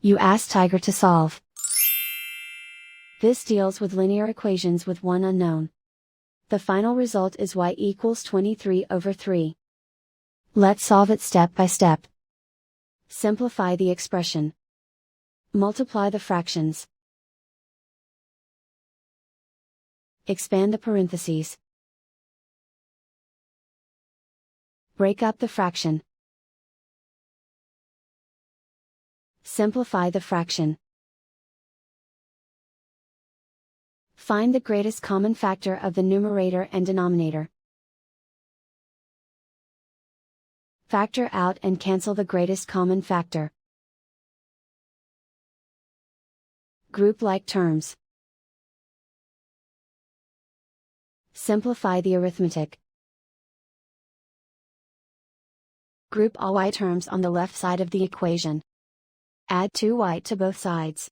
You ask Tiger to solve. This deals with linear equations with one unknown. The final result is y equals 23/3. Let's solve it step by step. Simplify the expression. Multiply the fractions. Expand the parentheses. Break up the fraction. Simplify the fraction. Find the greatest common factor of the numerator and denominator. Factor out and cancel the greatest common factor. Group like terms. Simplify the arithmetic. Group all y terms on the left side of the equation. Add 2y to both sides.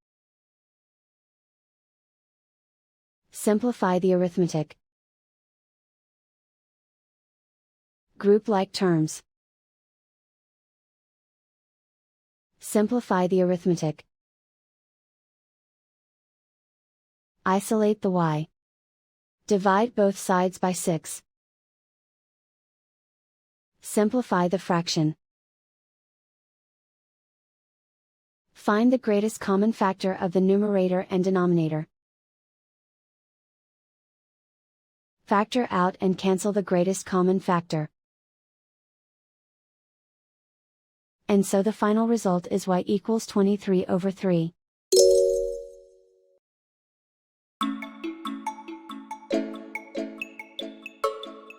Simplify the arithmetic. Group like terms. Simplify the arithmetic. Isolate the y. Divide both sides by 6. Simplify the fraction. Find the greatest common factor of the numerator and denominator. Factor out and cancel the greatest common factor. And so the final result is y equals 23/3.